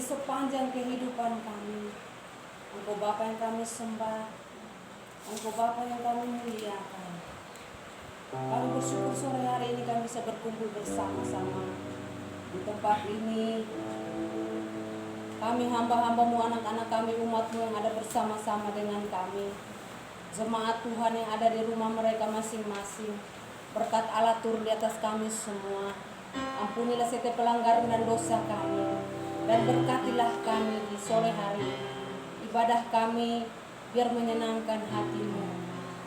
sepanjang kehidupan kami. Engkau Bapa yang kami sembah, Engkau Bapa yang kami muliakan. Kami bersyukur sore hari ini kami bisa berkumpul bersama-sama di tempat ini. Kami hamba-hambamu, anak-anak kami, umatmu yang ada bersama-sama dengan kami. Jemaat Tuhan yang ada di rumah mereka masing-masing. Berkat Allah turun di atas kami semua. Ampunilah setiap pelanggaran dan dosa kami. Dan berkatilah kami di sore hari ini. Ibadah kami biar menyenangkan hatimu.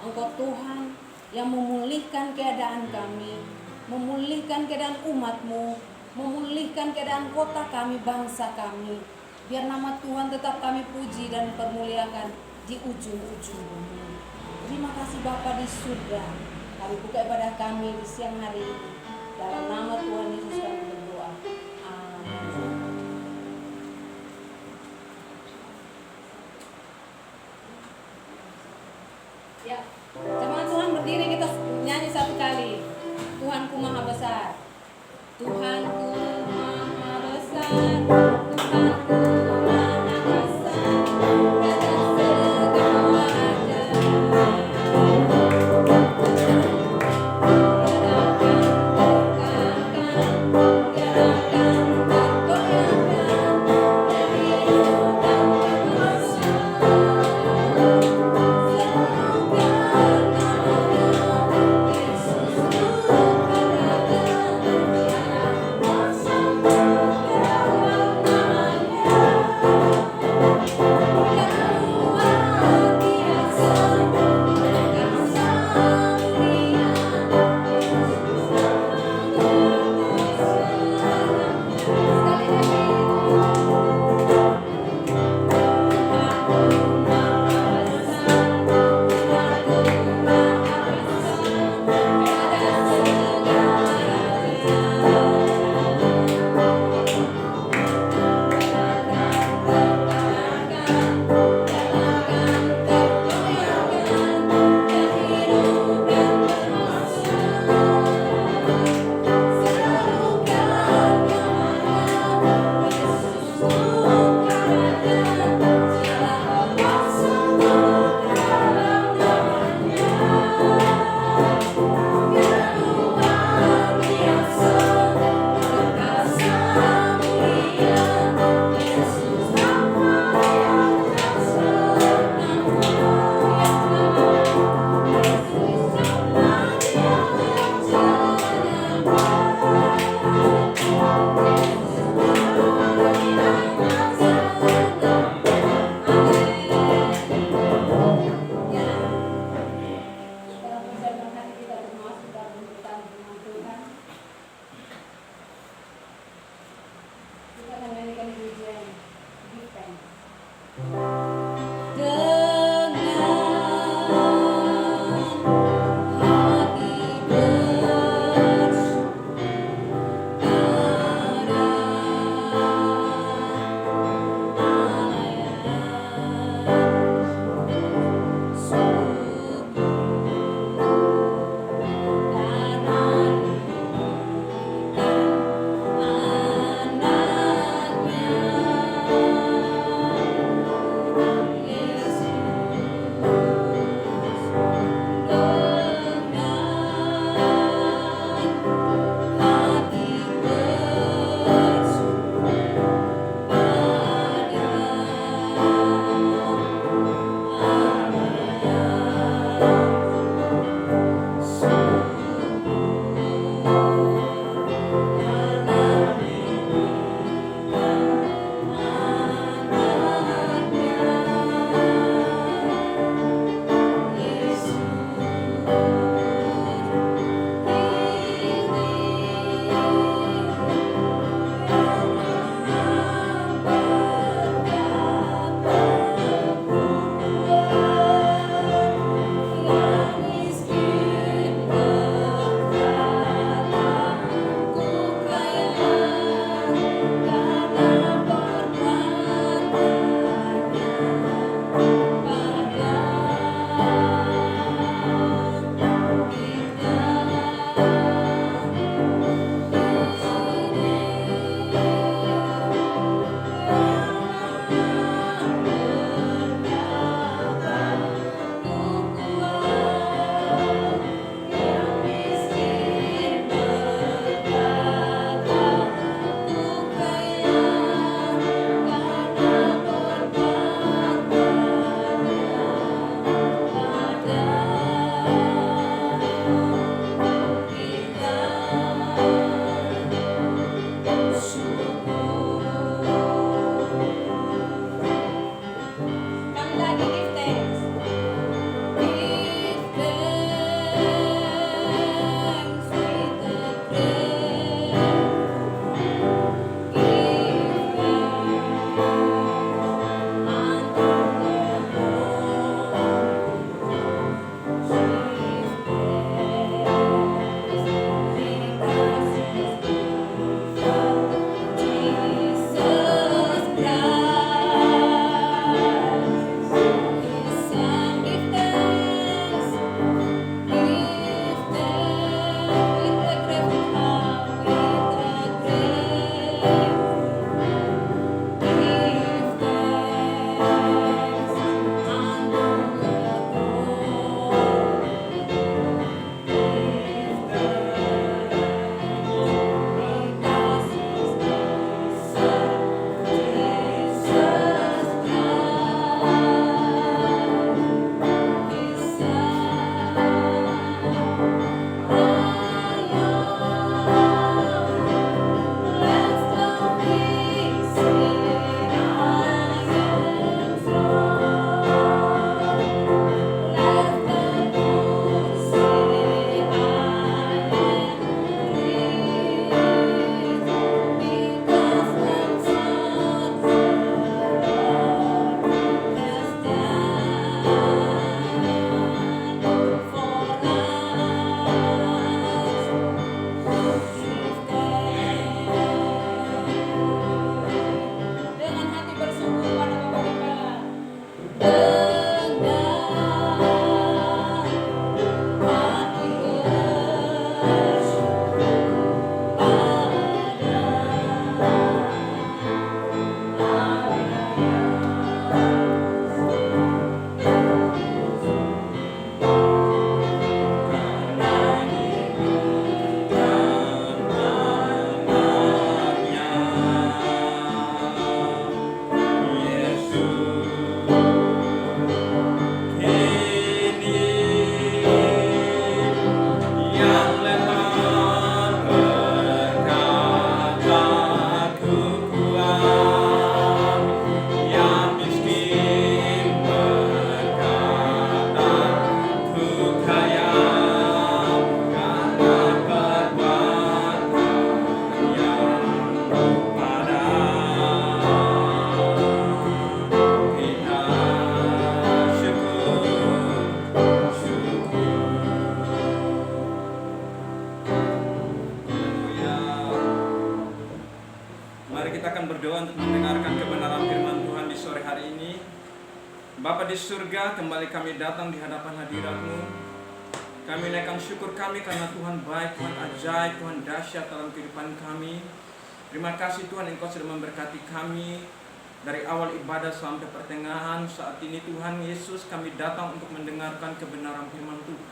Engkau Tuhan yang memulihkan keadaan kami, memulihkan keadaan umatmu, memulihkan keadaan kota kami, bangsa kami. Biar nama Tuhan tetap kami puji dan permuliakan di ujung-ujung bumi. Terima kasih Bapa di surga. Kami buka ibadah kami di siang hari ini. Dalam nama Tuhan Yesus kami berdoa. Amin. Ya, jemaat Tuhan berdiri, kita nyanyi satu kali. Tuhanku Maha Besar. Tuhanku Maha Besar. Tuhanku Maha Besar. Raja segala kita akan berdoa untuk mendengarkan kebenaran firman Tuhan di sore hari ini. Bapa di surga, kembali kami datang di hadapan hadirat-Mu. Kami naikkan syukur kami karena Tuhan baik, Tuhan ajaib, Tuhan dahsyat dalam kehidupan kami. Terima kasih Tuhan, Engkau sudah memberkati kami dari awal ibadah sampai pertengahan. Saat ini Tuhan Yesus, kami datang untuk mendengarkan kebenaran firman Tuhan.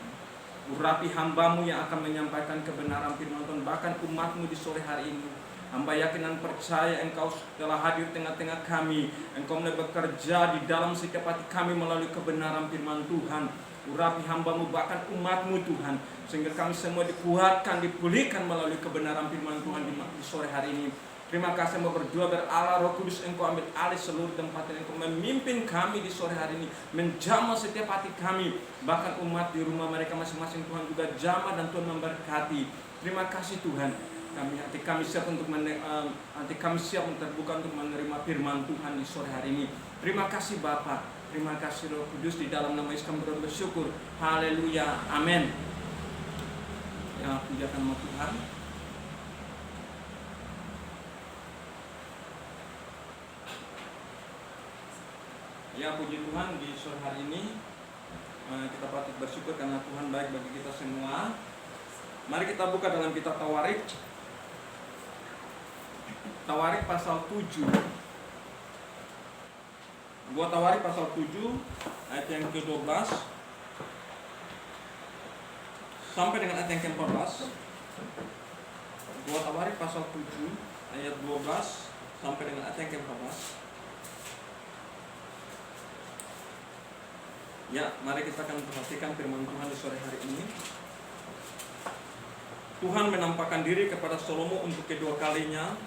Urapi hamba-Mu yang akan menyampaikan kebenaran firman Tuhan, bahkan umat-Mu di sore hari ini. Hamba yakin dan percaya Engkau telah hadir tengah-tengah kami. Engkau mulai bekerja di dalam setiap hati kami melalui kebenaran firman Tuhan. Urapi hamba-Mu, bahkan umat-Mu Tuhan, sehingga kami semua dikuatkan, dipulihkan melalui kebenaran firman Tuhan di sore hari ini. Terima kasih, mau berdoa berala Roh Kudus, Engkau ambil alih seluruh tempat ini. Engkau memimpin kami di sore hari ini, menjamah setiap hati kami, bahkan umat di rumah mereka masing-masing. Tuhan juga jamah dan Tuhan memberkati. Terima kasih Tuhan. Hati kami siap untuk terbuka untuk menerima firman Tuhan di sore hari ini. Terima kasih Bapa, terima kasih Roh Kudus, di dalam nama Yesus kami bersyukur. Haleluya, amin. Ya, pujian nama Tuhan. Ya, puji Tuhan, di sore hari ini kita patut bersyukur karena Tuhan baik bagi kita semua. Mari kita buka dalam kitab Tawarik. Tawarik pasal 7. Buat Tawarik pasal 7 ayat yang ke-12 sampai dengan ayat yang ke-14. Buat Tawarik pasal 7 ayat 12 sampai dengan ayat yang ke-14. Ya, mari kita akan perhatikan firman Tuhan di sore hari ini. Tuhan menampakkan diri kepada Salomo untuk kedua kalinya.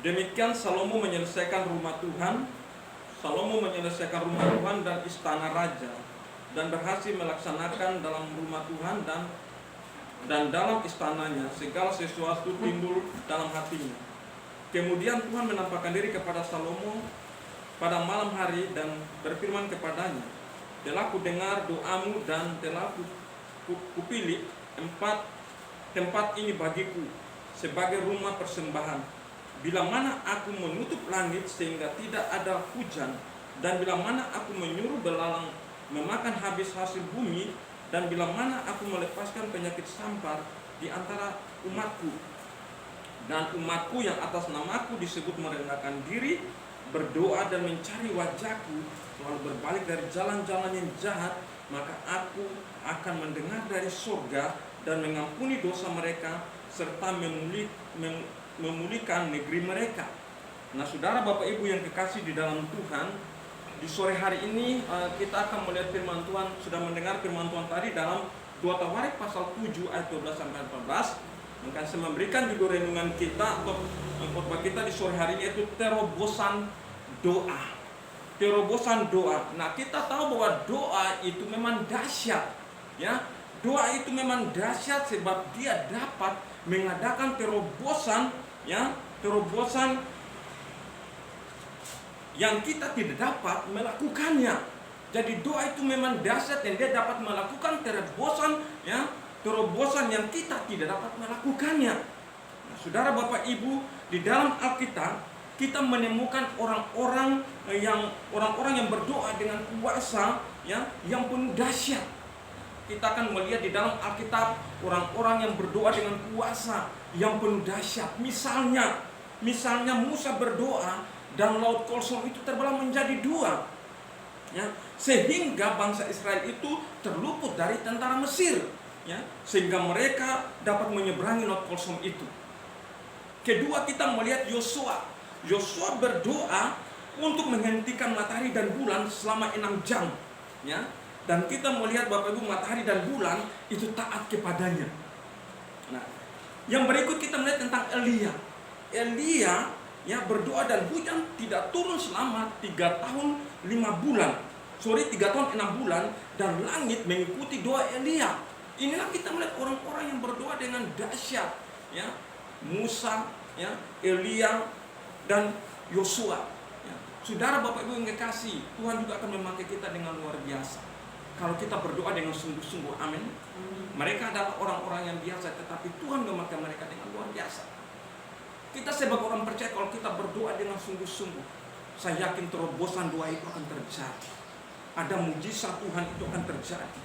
Demikian Salomo menyelesaikan rumah Tuhan. Salomo menyelesaikan rumah Tuhan dan istana raja, dan berhasil melaksanakan dalam rumah Tuhan dan dalam istananya segala sesuatu timbul dalam hatinya. Kemudian Tuhan menampakkan diri kepada Salomo pada malam hari dan berfirman kepadanya, telah kudengar doamu dan telah kupilih tempat ini bagiku sebagai rumah persembahan. Bila mana aku menutup langit sehingga tidak ada hujan, dan bila mana aku menyuruh belalang memakan habis hasil bumi, dan bila mana aku melepaskan penyakit sampar di antara umatku, dan umatku yang atas namaku disebut merendahkan diri, berdoa dan mencari wajahku, lalu berbalik dari jalan-jalan yang jahat, maka aku akan mendengar dari surga dan mengampuni dosa mereka serta memulihkan negeri mereka. Nah, saudara, Bapak Ibu yang kekasih di dalam Tuhan, di sore hari ini kita akan melihat firman Tuhan. Sudah mendengar firman Tuhan tadi dalam 2 Tawarik pasal 7 ayat 12 sampai 14. Maka saya memberikan judul renungan kita atau khotbah kita di sore hari ini, yaitu terobosan doa. Terobosan doa. Nah, kita tahu bahwa doa itu memang dahsyat, ya. Doa itu memang dahsyat sebab dia dapat mengadakan terobosan, ya, terobosan yang kita tidak dapat melakukannya. Jadi doa itu memang dahsyat dan dia dapat melakukan terobosan, ya, terobosan yang kita tidak dapat melakukannya. Nah, saudara, Bapak Ibu, di dalam Alkitab kita menemukan orang-orang yang berdoa dengan kuasa, ya, yang penuh dahsyat. Kita akan melihat di dalam Alkitab orang-orang yang berdoa dengan kuasa yang penuh dahsyat. Misalnya Musa berdoa dan laut Kolsom itu terbelah menjadi dua, ya, sehingga bangsa Israel itu terluput dari tentara Mesir, ya, sehingga mereka dapat menyeberangi laut Kolsom itu. Kedua, kita melihat Yosua berdoa untuk menghentikan matahari dan bulan selama 6 jam, ya. Dan kita melihat, Bapak Ibu, matahari dan bulan itu taat kepadanya. Nah, yang berikut kita melihat tentang Elia, ya, berdoa dan hujan tidak turun selama 3 tahun 6 bulan. 3 tahun 6 bulan, dan langit mengikuti doa Elia. Inilah kita melihat orang-orang yang berdoa dengan dahsyat, ya. Musa, ya, Elia, dan Yosua, ya. Saudara, Bapak Ibu yang kekasih, Tuhan juga akan memakai kita dengan luar biasa kalau kita berdoa dengan sungguh-sungguh. Amin. Mereka adalah orang-orang yang biasa, tetapi Tuhan memakai mereka dengan luar biasa. Kita sebagai orang percaya kalau kita berdoa dengan sungguh-sungguh, saya yakin terobosan doa itu akan terjadi. Ada mujizat Tuhan itu akan terjadi.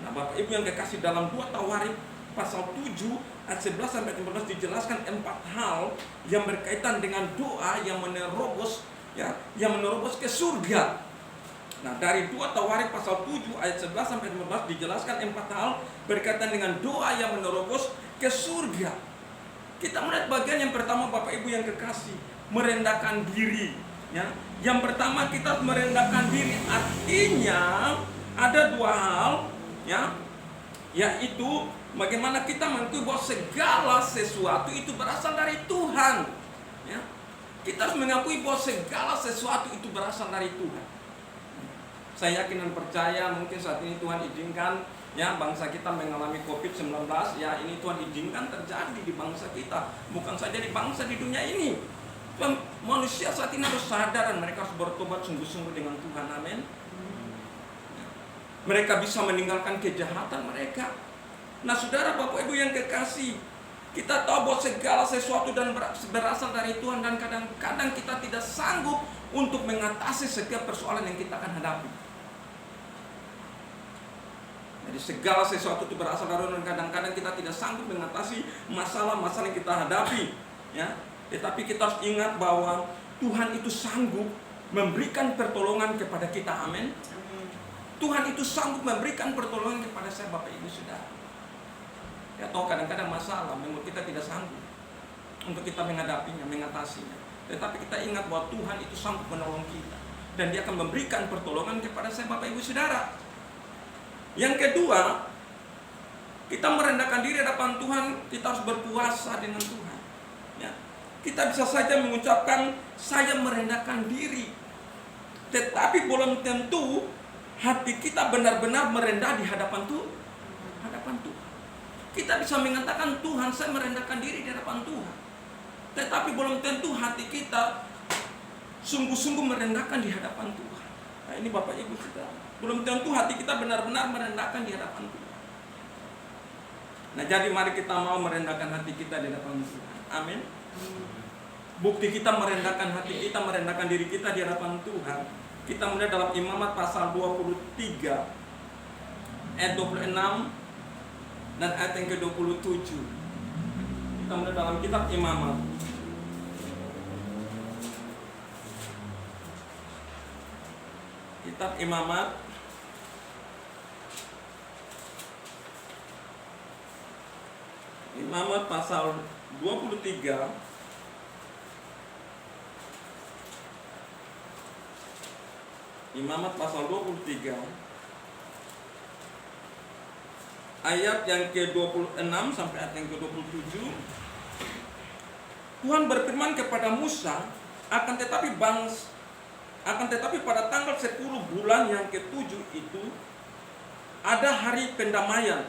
Nah, Bapak Ibu yang kekasih, dalam 2 Tawarik pasal 7 ayat 11 sampai 15 dijelaskan 4 hal yang berkaitan dengan doa yang menerobos, ya, yang menerobos ke surga. Nah, dari 2 Tawarik pasal 7 ayat 11 sampai 15 dijelaskan 4 hal berkaitan dengan doa yang menerobos ke surga. Kita melihat bagian yang pertama, Bapak Ibu yang kekasih, merendahkan diri, ya. Yang pertama kita merendahkan diri, artinya ada 2 hal, ya, yaitu bagaimana kita mengakui bahwa segala sesuatu itu berasal dari Tuhan, ya. Kita harus mengakui bahwa segala sesuatu itu berasal dari Tuhan. Saya yakin dan percaya mungkin saat ini Tuhan izinkan, ya, bangsa kita mengalami COVID-19, ya, ini Tuhan izinkan terjadi di bangsa kita, bukan saja di bangsa di dunia ini. Manusia saat ini harus sadar dan mereka harus bertobat sungguh-sungguh dengan Tuhan. Amin. Mereka bisa meninggalkan kejahatan mereka. Nah, saudara, Bapak Ibu yang kekasih, kita tahu bahwa segala sesuatu dan berasal dari Tuhan, dan kadang-kadang kita tidak sanggup untuk mengatasi setiap persoalan yang kita akan hadapi. Jadi segala sesuatu itu berasal dari Tuhan, dan kadang-kadang kita tidak sanggup mengatasi masalah-masalah yang kita hadapi, ya. Tetapi kita harus ingat bahwa Tuhan itu sanggup memberikan pertolongan kepada kita. Amin. Tuhan itu sanggup memberikan pertolongan kepada saya, Bapak Ibu Saudara. Ya, atau kadang-kadang masalah memang kita tidak sanggup untuk kita menghadapinya, mengatasinya. Tetapi kita ingat bahwa Tuhan itu sanggup menolong kita, dan Dia akan memberikan pertolongan kepada saya, Bapak Ibu Saudara. Yang kedua, kita merendahkan diri hadapan Tuhan, kita harus berpuasa dengan Tuhan. Ya. Kita bisa saja mengucapkan saya merendahkan diri, tetapi belum tentu hati kita benar-benar merendah di hadapan Tuhan. Kita bisa mengatakan Tuhan, saya merendahkan diri di hadapan Tuhan, tetapi belum tentu hati kita sungguh-sungguh merendahkan di hadapan Tuhan. Nah, ini Bapak Ibu kita, belum tentu hati kita benar-benar merendahkan di hadapan Tuhan. Nah, jadi mari kita mau merendahkan hati kita di hadapan Tuhan. Amin. Bukti kita merendahkan hati kita, merendahkan diri kita di hadapan Tuhan, kita melihat dalam Imamat pasal 23 ayat 26 dan ayat yang ke-27. Kita melihat dalam kitab Imamat. Kitab Imamat pasal 23 Imamat pasal 23 ayat yang ke-26 sampai ayat yang ke-27. Tuhan berfirman kepada Musa, akan tetapi pada tanggal 10 bulan yang ke-7 itu ada hari pendamaian.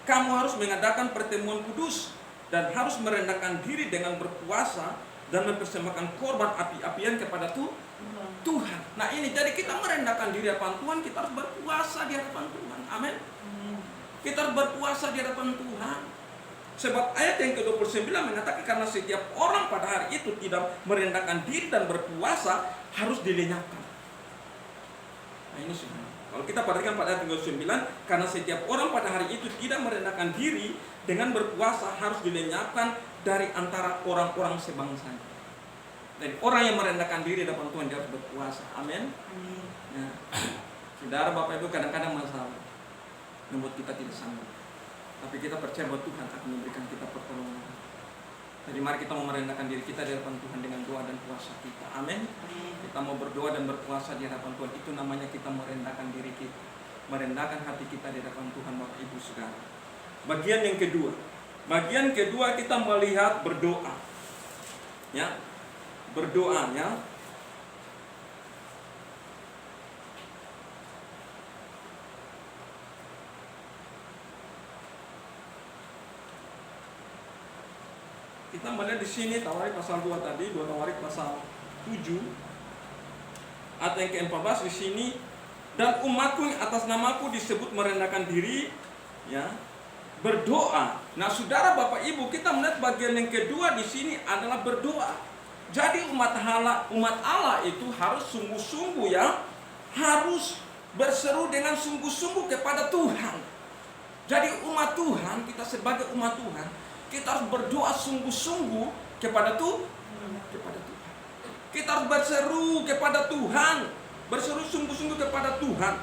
Kamu harus mengadakan pertemuan kudus dan harus merendahkan diri dengan berpuasa dan mempersembahkan korban api-apian kepada Tuhan. Nah, ini jadi kita merendahkan diri di hadapan Tuhan, kita harus berpuasa di hadapan Tuhan. Amin. Kita harus berpuasa di hadapan Tuhan. Sebab ayat yang ke-29 mengatakan karena setiap orang pada hari itu tidak merendahkan diri dan berpuasa harus dilenyapkan. Nah, ini sebenarnya. Kalau kita perhatikan pada ayat 29, karena setiap orang pada hari itu tidak merendahkan diri dengan berpuasa harus dilenyapkan dari antara orang-orang sebangsanya. Dan orang yang merendahkan diri dalam Tuhan dia harus berpuasa. Amin. Ya. Saudara, Bapak Ibu, kadang-kadang masalah membuat kita tidak sanggup, tapi kita percaya bahwa Tuhan akan memberikan kita pertolongan. Jadi mari kita mau merendahkan diri kita di hadapan Tuhan dengan doa dan puasa kita. Amin. Kita mau berdoa dan berpuasa di hadapan Tuhan. Itu namanya kita merendahkan diri kita, merendahkan hati kita di hadapan Tuhan, Bapak Ibu Saudara. Bagian yang kedua. Bagian kedua kita melihat berdoa. Ya. Berdoa, ya. Kita melihat di sini Tawarik pasal 2 tadi, 2 Tawarik pasal 7 ayat yang ke-14 di sini, dan umatku yang atas namaku disebut merendahkan diri, ya, berdoa. Nah, saudara, Bapak Ibu, kita melihat bagian yang kedua di sini adalah berdoa. Jadi umat Allah itu harus sungguh-sungguh, ya, harus berseru dengan sungguh-sungguh kepada Tuhan. Jadi umat Tuhan, kita sebagai umat Tuhan, kita harus berdoa sungguh-sungguh kepada Tuhan. Kita harus berseru kepada Tuhan, berseru sungguh-sungguh kepada Tuhan.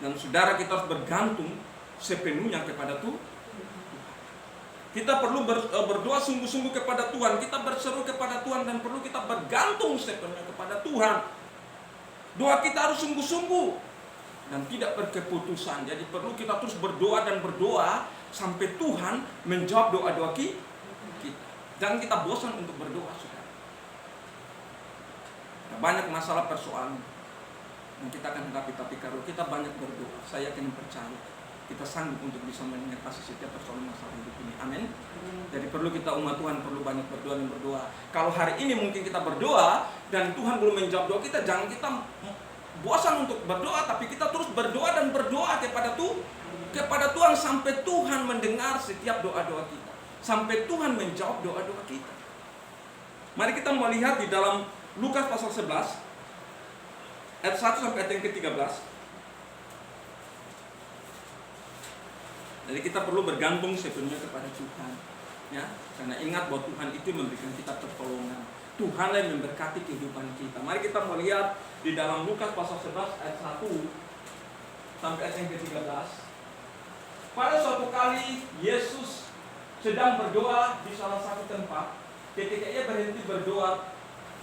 Dan saudara, kita harus bergantung sepenuhnya kepada Tuhan. Kita perlu berdoa sungguh-sungguh kepada Tuhan. Kita berseru kepada Tuhan dan perlu kita bergantung sepenuhnya kepada Tuhan. Doa kita harus sungguh-sungguh dan tidak berkeputusan. Jadi perlu kita terus berdoa dan berdoa sampai Tuhan menjawab doa-doa kita. Jangan kita bosan untuk berdoa, saudara. Banyak masalah persoalan yang kita akan hadapi, tapi kalau kita banyak berdoa, saya yakin percaya kita sanggup untuk bisa mengatasi setiap persoalan masalah hidup ini. Amin. Jadi perlu kita umat Tuhan perlu banyak berdoa dan berdoa. Kalau hari ini mungkin kita berdoa dan Tuhan belum menjawab doa kita, jangan kita bosan untuk berdoa, tapi kita terus berdoa dan berdoa kepada Tuhan sampai Tuhan mendengar setiap doa-doa kita, sampai Tuhan menjawab doa-doa kita. Mari kita melihat di dalam Lukas pasal 11 ayat 1 sampai ayat yang ke-13. Jadi kita perlu bergantung sepenuhnya kepada Tuhan, ya, karena ingat bahwa Tuhan itu memberikan kita pertolongan. Tuhan yang memberkati kehidupan kita. Mari kita melihat di dalam Lukas pasal 11 ayat 1 sampai ayat yang ke-13. Pada suatu kali Yesus sedang berdoa di salah satu tempat. Ketika ia berhenti berdoa,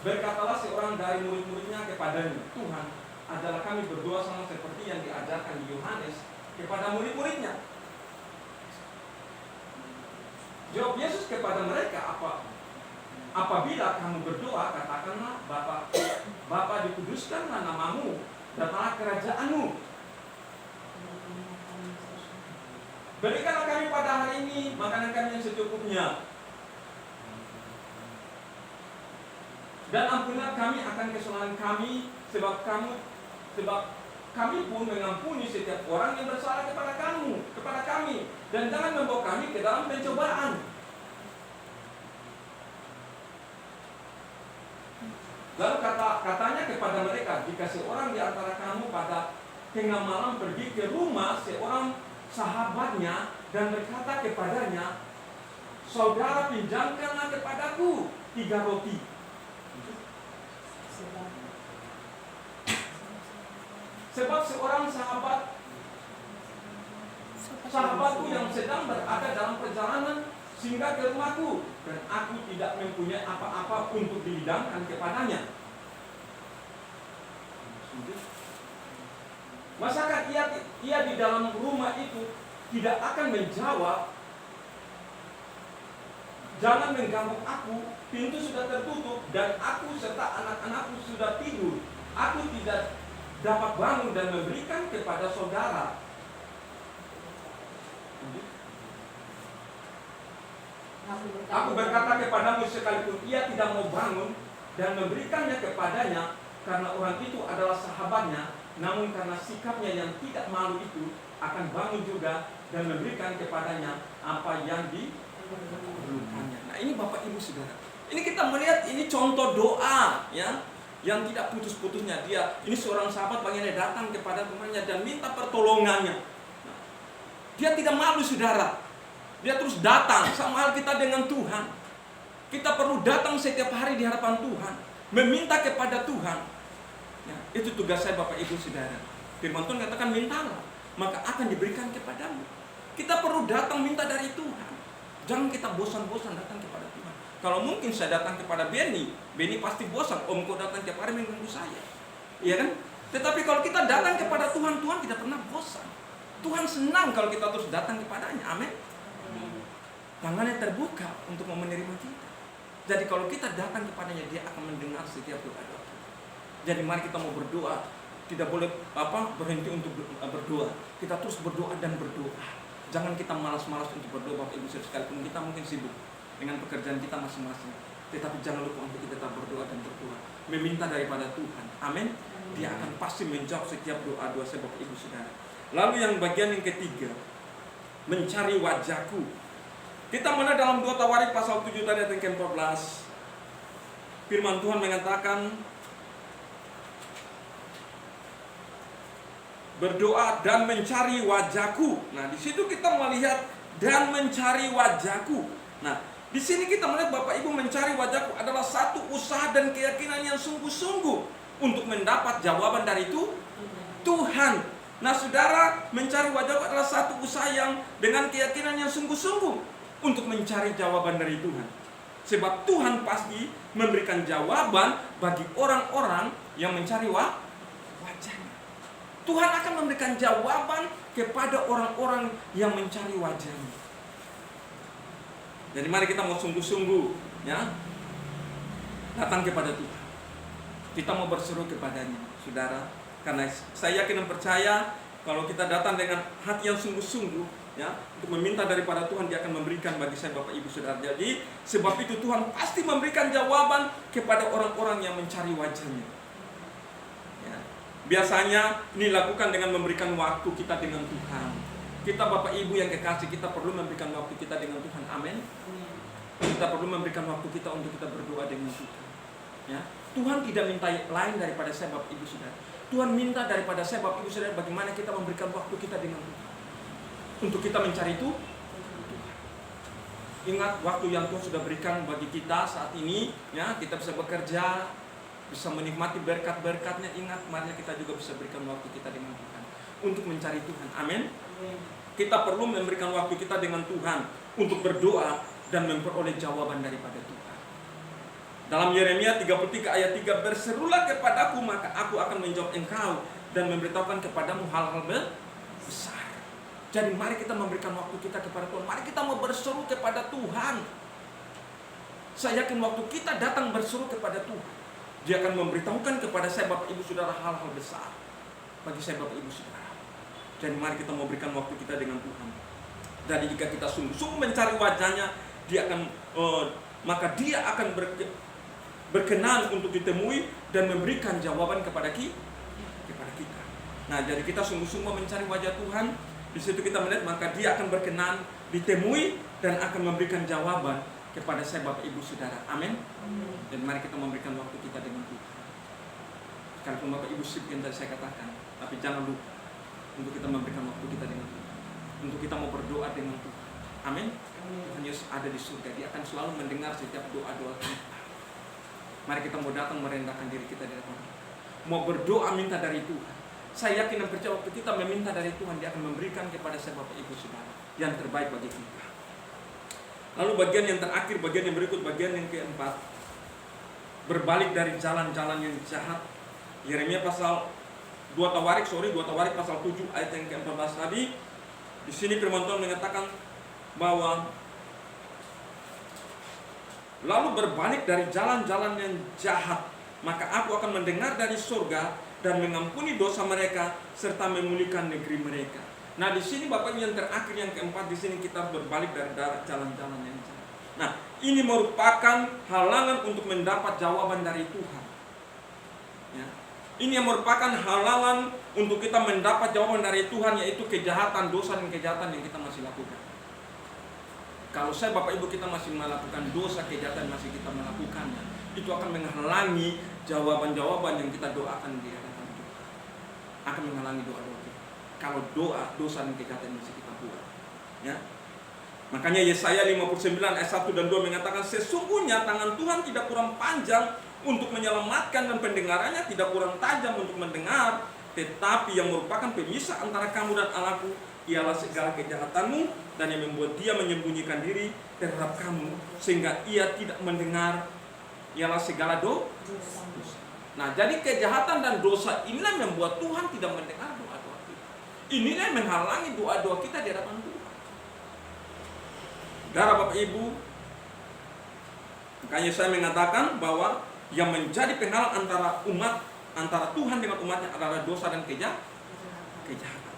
berkatalah seorang dari murid-muridnya kepadanya, Tuhan, adalah kami berdoa sama seperti yang diajarkan Yohanes kepada murid-muridnya. Jawab Yesus kepada mereka, apabila kamu berdoa, katakanlah, Bapa dikuduskanlah namamu, datanglah kerajaanmu. Berikanlah kami pada hari ini makanan kami yang secukupnya. Dan ampunilah kami akan kesalahan kami, sebab kami pun mengampuni setiap orang yang bersalah kepada kami. Dan jangan membawa kami ke dalam pencobaan. Lalu katanya kepada mereka, jika seorang di antara kamu pada tengah malam pergi ke rumah seorang sahabatnya dan berkata kepadanya, saudara, pinjamkanlah kepadaku 3 roti. Sebab seorang sahabatku yang sedang berada dalam perjalanan singgah ke rumahku, dan aku tidak mempunyai apa-apa untuk dihidangkan kepadanya. Masakan ia di dalam rumah itu tidak akan menjawab, jangan mengganggu aku, pintu sudah tertutup dan aku serta anak-anakku sudah tidur. Aku tidak dapat bangun dan memberikan kepada saudara. Aku berkata kepadamu, sekalipun ia tidak mau bangun dan memberikannya kepadanya, karena orang itu adalah sahabatnya, namun karena sikapnya yang tidak malu itu, akan bangun juga dan memberikan kepadanya apa yang diperlukannya. Nah, ini Bapak Ibu Saudara, ini kita melihat ini contoh doa, ya, yang tidak putus-putusnya. Ini seorang sahabat bagiannya datang kepada temannya dan minta pertolongannya. Nah, dia tidak malu, saudara. Dia terus datang. Sama hal kita dengan Tuhan. Kita perlu datang setiap hari di hadapan Tuhan, meminta kepada Tuhan. Ya, itu tugas saya, Bapak Ibu Saudara. Firman Tuhan katakan, mintalah, maka akan diberikan kepadamu. Kita perlu datang minta dari Tuhan. Jangan kita bosan-bosan datang kepada Tuhan. Kalau mungkin saya datang kepada Benny pasti bosan. Om, kau datang tiap hari mengganggu saya, iya kan? Tetapi kalau kita datang kepada Tuhan, Tuhan tidak pernah bosan. Tuhan senang kalau kita terus datang kepadanya. Amin. Tangannya terbuka untuk menerima kita. Jadi kalau kita datang kepadanya, dia akan mendengar setiap doa-doa kita. Jadi mari kita mau berdoa, tidak boleh berhenti untuk berdoa. Kita terus berdoa dan berdoa. Jangan kita malas-malas untuk berdoa, Bapak Ibu, sekalipun kita mungkin sibuk dengan pekerjaan kita masing-masing. Tetapi jangan lupa untuk kita tetap berdoa dan berdoa, meminta daripada Tuhan. Amin. Dia akan pasti menjawab setiap doa-doa saya, Bapak Ibu Saudara. Lalu yang bagian yang ketiga, mencari wajahku. Kita melihat dalam 2 Tawarik pasal 7 ayat yang ke-14. Firman Tuhan mengatakan, berdoa dan mencari wajahku. Nah, di situ kita melihat dan mencari wajahku. Nah, di sini kita melihat Bapak Ibu, mencari wajahku adalah satu usaha dan keyakinan yang sungguh-sungguh untuk mendapat jawaban dari itu Tuhan. Nah, saudara, mencari wajahku adalah satu usaha yang dengan keyakinan yang sungguh-sungguh untuk mencari jawaban dari Tuhan. Sebab Tuhan pasti memberikan jawaban bagi orang-orang yang mencari wajahnya. Tuhan akan memberikan jawaban kepada orang-orang yang mencari wajahnya. Jadi mari kita mau sungguh-sungguh, ya, datang kepada Tuhan. Kita mau berseru kepadanya, saudara. Karena saya yakin dan percaya kalau kita datang dengan hati yang sungguh-sungguh, ya, untuk meminta daripada Tuhan, Dia akan memberikan bagi saya, Bapak Ibu Saudara. Jadi sebab itu Tuhan pasti memberikan jawaban kepada orang-orang yang mencari wajahnya. Ya. Biasanya ini dilakukan dengan memberikan waktu kita dengan Tuhan. Kita Bapak Ibu yang kekasih, kita perlu memberikan waktu kita dengan Tuhan. Amin. Kita perlu memberikan waktu kita untuk kita berdoa dengan Tuhan. Ya. Tuhan tidak minta lain daripada saya, Bapak Ibu Saudara. Tuhan minta daripada saya, Bapak Ibu Saudara, bagaimana kita memberikan waktu kita dengan Tuhan untuk kita mencari itu Tuhan. Ingat waktu yang Tuhan sudah berikan bagi kita saat ini, ya, kita bisa bekerja, bisa menikmati berkat-berkatnya. Ingat, mari kita juga bisa berikan waktu kita dengan Tuhan untuk mencari Tuhan. Amin. Kita perlu memberikan waktu kita dengan Tuhan untuk berdoa dan memperoleh jawaban daripada Tuhan. Dalam Yeremia 33 ayat 3, berserulah kepadaku maka aku akan menjawab engkau dan memberitahukan kepadamu hal-hal besar. Jadi mari kita memberikan waktu kita kepada Tuhan. Mari kita mau berseru kepada Tuhan. Saya yakin waktu kita datang berseru kepada Tuhan, Dia akan memberitahukan kepada saya, Bapak Ibu Saudara, hal-hal besar bagi saya, Bapak Ibu Saudara. Jadi mari kita mau berikan waktu kita dengan Tuhan. Jadi jika kita sungguh-sungguh mencari wajahnya, maka Dia akan berkenan untuk ditemui dan memberikan jawaban kepada kita. Nah, jadi kita sungguh-sungguh mencari wajah Tuhan. Di situ kita melihat maka Dia akan berkenan ditemui dan akan memberikan jawaban kepada saya, Bapak Ibu Saudara. Amin. Dan mari kita memberikan waktu kita dengan Tuhan. Sekalipun Bapak Ibu sibuk yang tadi saya katakan, tapi jangan lupa untuk kita memberikan waktu kita dengan Tuhan, untuk kita mau berdoa dengan Tuhan. Amin. Tuhan Yesus ada di surga. Dia akan selalu mendengar setiap doa-doa kita. Mari kita mau datang merendahkan diri kita di hadapan Tuhan, mau berdoa minta dari Tuhan. Saya yakin dan percaya waktu kita meminta dari Tuhan, Dia akan memberikan kepada saya, Bapak Ibu Saudara, yang terbaik bagi kita. Lalu bagian yang terakhir, bagian yang berikut, bagian yang keempat, berbalik dari jalan-jalan yang jahat. Yeremia pasal 2 Tawarik pasal 7 ayat yang ke-14 tadi. Di sini firman Tuhan mengatakan bahwa lalu berbalik dari jalan-jalan yang jahat, maka aku akan mendengar dari surga dan mengampuni dosa mereka serta memulihkan negeri mereka. Nah, di sini Bapak yang terakhir, yang keempat, di sini kita berbalik dari jalan-jalan yang jahat. Nah, ini merupakan halangan untuk mendapat jawaban dari Tuhan. Ya. Ini yang merupakan halangan untuk kita mendapat jawaban dari Tuhan, yaitu kejahatan, dosa dan kejahatan yang kita masih lakukan. Kalau saya, Bapak Ibu, kita masih melakukan dosa, kejahatan masih kita melakukannya, itu akan menghalangi jawaban-jawaban yang kita doakan di hadapan Tuhan. Akan menghalangi doa-doa kita. Kalau doa, dosa dan kejahatan masih kita buat. Ya. Makanya Yesaya 59 ayat 1 dan 2 mengatakan, sesungguhnya tangan Tuhan tidak kurang panjang untuk menyelamatkan dan pendengarannya tidak kurang tajam untuk mendengar, tetapi yang merupakan pemisah antara kamu dan Allahku ialah segala kejahatanmu dan yang membuat Dia menyembunyikan diri terhadap kamu sehingga Ia tidak mendengar ialah segala dosa. Nah, jadi kejahatan dan dosa inilah yang membuat Tuhan tidak mendengar doa-doa kita. Inilah yang menghalangi doa-doa kita di hadapan Tuhan. Saudara, Bapak Ibu, makanya saya mengatakan bahwa yang menjadi penghalang antara Tuhan dengan umatnya adalah dosa dan kejahatan.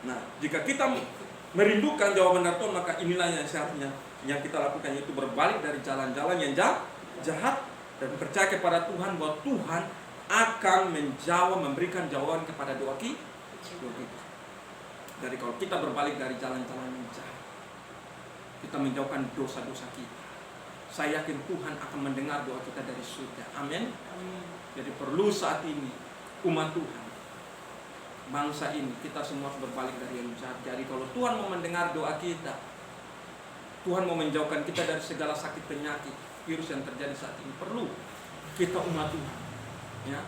Nah, jika kita merindukan jawaban dari Tuhan, maka inilah yang seharusnya yang kita lakukan, yaitu berbalik dari jalan-jalan yang jahat dan percaya kepada Tuhan bahwa Tuhan akan menjawab, memberikan jawaban kepada doa kita. Jadi kalau kita berbalik dari jalan-jalan yang jahat, kita menjauhkan dosa-dosa kita, saya yakin Tuhan akan mendengar doa kita dari surga. Amin. Jadi perlu saat ini umat Tuhan, bangsa ini, kita semua harus berbalik dari yang jahat. Jadi kalau Tuhan mau mendengar doa kita, Tuhan mau menjauhkan kita dari segala sakit penyakit, virus yang terjadi saat ini, perlu kita umat Tuhan, ya.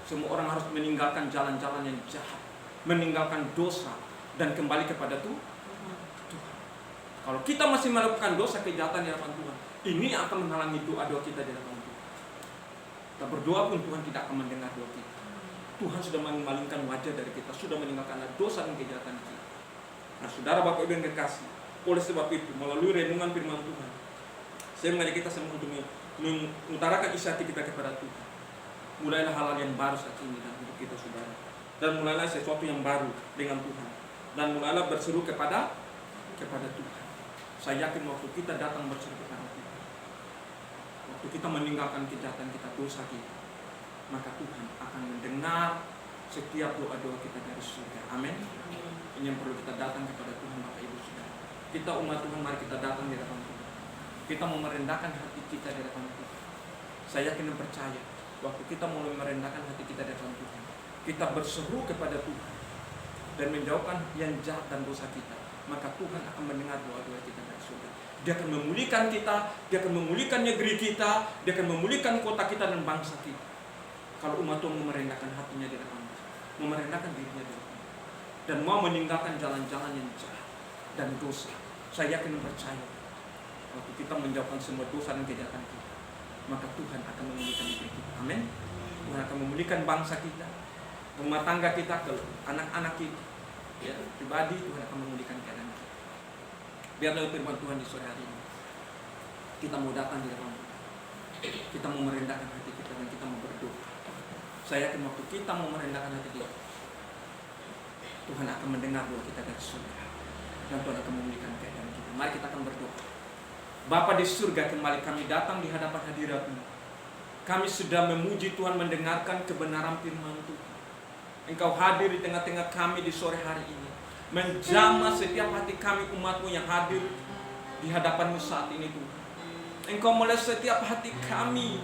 Semua orang harus meninggalkan jalan-jalan yang jahat, meninggalkan dosa, dan kembali kepada Tuhan. Kalau kita masih melakukan dosa kejahatan di hadapan Tuhan, ini akan menghalangi doa-doa kita di hadapan Tuhan. Kita berdoa pun Tuhan tidak akan mendengar doa kita. Tuhan sudah memalingkan wajah dari kita, sudah meninggalkan dosa dan kejahatan kita. Nah, saudara Bapak Ibu yang kekasih, oleh sebab itu melalui renungan firman Tuhan, saya mengajak kita semua untuk mengutarakan isi hati kita kepada Tuhan. Mulailah hal-hal yang baru saat ini dalam hidup kita, saudara. Dan mulailah sesuatu yang baru dengan Tuhan. Dan mulailah berseru kepada Tuhan. Saya yakin waktu kita datang berseru kepada Tuhan, waktu kita meninggalkan kejahatan kita, dosa kita, maka Tuhan akan mendengar setiap doa-doa kita dari surga. Amin. Ini yang perlu kita datang kepada Tuhan, Bapak Ibu saudara. Kita umat Tuhan, mari kita datang di hadapan Tuhan. Kita mau merendahkan hati kita di hadapan Tuhan. Saya yakin dan percaya, waktu kita mulai merendahkan hati kita di hadapan Tuhan, kita berseru kepada Tuhan dan menjauhkan yang jahat dan dosa kita, maka Tuhan akan mendengar doa-doa kita dari surga. Dia akan memulihkan kita, Dia akan memulihkan negeri kita, Dia akan memulihkan kota kita dan bangsa kita. Kalau umat Tuhan mau merendahkan hatinya di hadapan Tuhan, mau merendahkan dirinya di hadapan Tuhan, dan mau meninggalkan jalan-jalan yang jahat dan dosa, saya yakin dan percaya, waktu kita menjauhkan semua dosa dan kejahatan kita, maka Tuhan akan memulihkan negeri kita. Amin. Tuhan akan memulihkan bangsa kita, rumah tangga kita, ke anak-anak kita, ya, pribadi. Tuhan akan memulihkan keadaan kita. Biarlah firman Tuhan di sore hari ini, kita mau datang di hadapan Tuhan, kita mau merendahkan hati kita dan kita mau berdoa. Saya yakin waktu kita mau merendahkan hati kita, Tuhan akan mendengar doa kita dari surga, dan Tuhan akan memulihkan keadaan kita. Mari kita akan berdoa. Bapa di surga, kembali kami datang di hadapan hadirat-Mu. Kami sudah memuji Tuhan, mendengarkan kebenaran firman Tuhan. Engkau hadir di tengah-tengah kami di sore hari ini, menjamah setiap hati kami umat-Mu yang hadir di hadapan-Mu saat ini Tuhan. Engkau melihat setiap hati kami,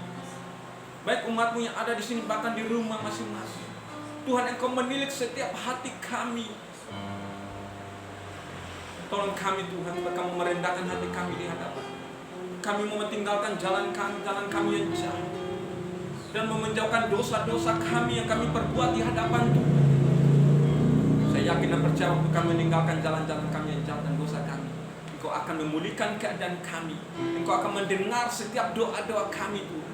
baik umat-Mu yang ada di sini bahkan di rumah masing-masing. Tuhan, Engkau menilik setiap hati kami. Tolong kami Tuhan, Kamu merendahkan hati kami di hadapan. Kami mau meninggalkan jalan kami yang jahat, dan mau menjauhkan dosa-dosa kami yang kami perbuat di hadapan Tuhan. Saya yakin dan percaya waktu kami meninggalkan jalan-jalan kami yang jahat dan dosa kami, Engkau akan memulihkan keadaan kami. Engkau akan mendengar setiap doa-doa kami Tuhan.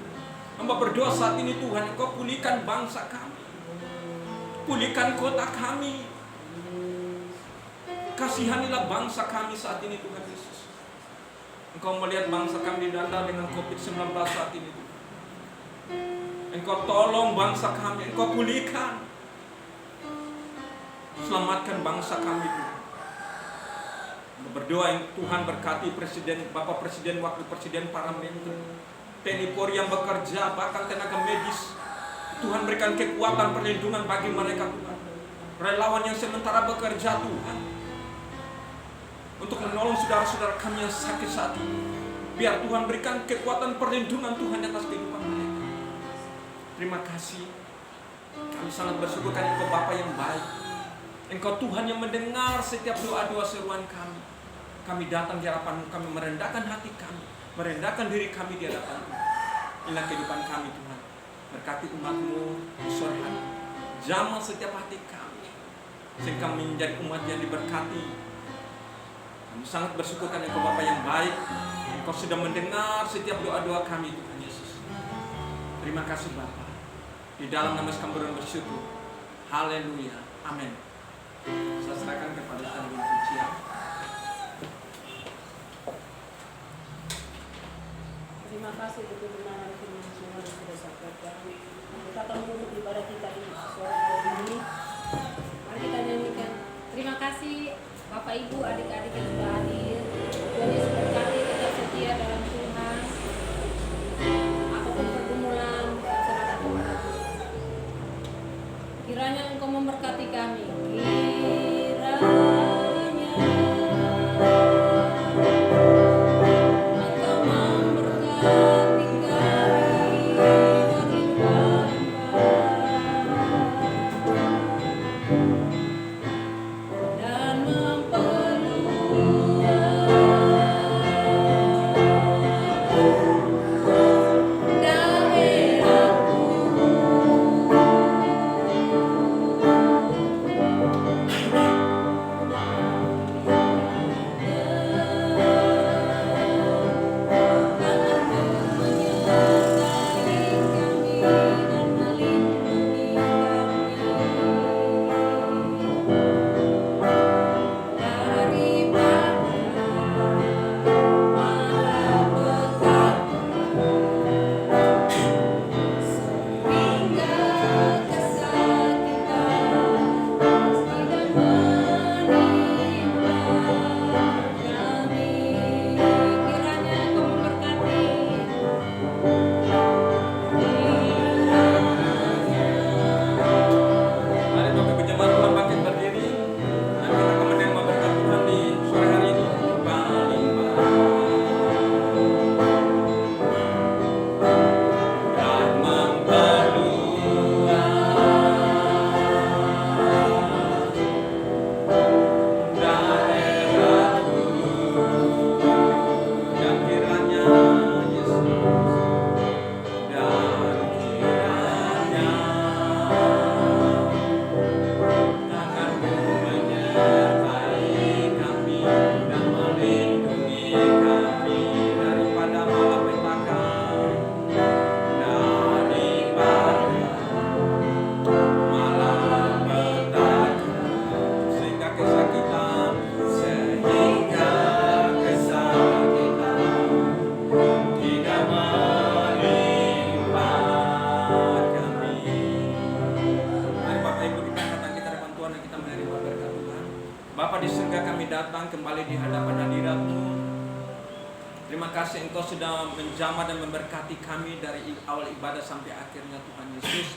Hamba berdoa saat ini Tuhan, Engkau pulihkan bangsa kami, pulihkan kota kami. Kasihanilah bangsa kami saat ini Tuhan Yesus. Engkau melihat bangsa kami dilanda dengan COVID-19 saat ini Tuhan. Engkau tolong bangsa kami, Engkau pulihkan, selamatkan bangsa kami Tuhan. Berdoa Tuhan berkati Presiden, Bapak Presiden, Wakil Presiden, para menteri, TNI Polri yang bekerja, bahkan tenaga medis. Tuhan berikan kekuatan perlindungan bagi mereka Tuhan. Relawan yang sementara bekerja Tuhan, untuk menolong saudara-saudara kami yang sakit saat ini. Biar Tuhan berikan kekuatan perlindungan Tuhan atas kehidupan mereka. Terima kasih. Kami sangat bersyukur karena Engkau Bapa yang baik. Engkau Tuhan yang mendengar setiap doa-doa seruan kami. Kami datang di hadapan-Mu, kami merendahkan hati kami, merendahkan diri kami di hadapan-Mu. Inilah kehidupan kami Tuhan. Berkati umat-Mu di sore hari. Jamah setiap hati kami, sehingga kami menjadi umat yang diberkati. Kami sangat bersyukur karena Engkau Bapa yang baik. Engkau sudah mendengar setiap doa-doa kami Tuhan Yesus. Terima kasih Bapa. Di dalam nama kami bersyukur. Haleluya. Amin. Saya serahkan kepada Tuhan pujian. Terima kasih untuk kebenaran firman Tuhan yang sudah sampaikan. Kita akan menutup ibadah kita di sore hari ini. Mari kita nyanyikan. Terima kasih Bapak Ibu, adik-adik yang sudah hadir. Tuhan Yesus berkati, tetap setia dalam Tuhan. Apapun pergumulan, serahkan kepada Tuhan. Kiranya Engkau memberkati kami. dan memperluas Mari Bapak Ibu jemaat Tuhan bangkit berdiri dan kita akan menerima berkat Tuhan di sore hari ini. Limpah-limpah dan memperluas daerahku, dan kiranya Yesus, dan kiranya tanganmu menyertai kami dan melindungi kami daripada malapetaka, sehingga kesakitan tidak menimpa kami. Mari Bapak Ibu kita angkat kita depan Tuhan dan kita menerima berkat Tuhan. Bapa di surga, kami datang kembali di hadapan hadirat-Mu. Terima kasih Engkau sudah menjamah dan memberkati kami dari awal ibadah sampai akhirnya Tuhan Yesus.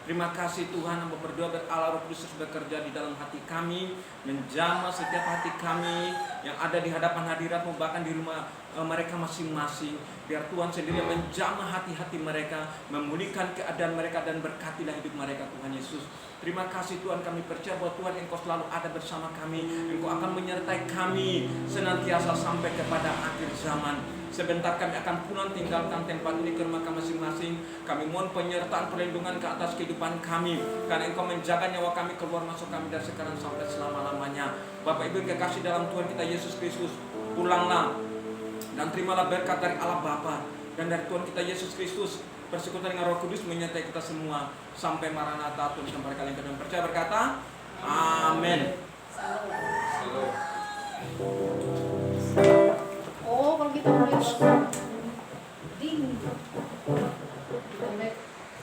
Terima kasih Tuhan, hamba berdoa Allah Roh Kudus bekerja di dalam hati kami, menjamah setiap hati kami yang ada di hadapan hadirat-Mu, bahkan di rumah mereka masing-masing. Biar Tuhan sendiri menjamah hati-hati mereka, memulihkan keadaan mereka dan berkatilah hidup mereka Tuhan Yesus. Terima kasih Tuhan, kami percaya bahwa Tuhan Engkau selalu ada bersama kami. Engkau akan menyertai kami senantiasa sampai kepada akhir zaman. Sebentar kami akan pulang tinggalkan tempat ini ke rumah kami masing-masing. Kami mohon penyertaan perlindungan ke atas kehidupan kami, karena Engkau menjaga nyawa kami, keluar masuk kami dari sekarang sampai selama-lamanya. Bapak Ibu yang kekasih dalam Tuhan kita Yesus Kristus, pulanglah dan terimalah berkat dari Allah Bapa dan dari Tuhan kita Yesus Kristus. Persekutuan dengan Roh Kudus menyertai kita semua sampai Maranatha, Tuhan sampai kali yang kedua. Percaya berkata, Amin. Shalom. Shalom.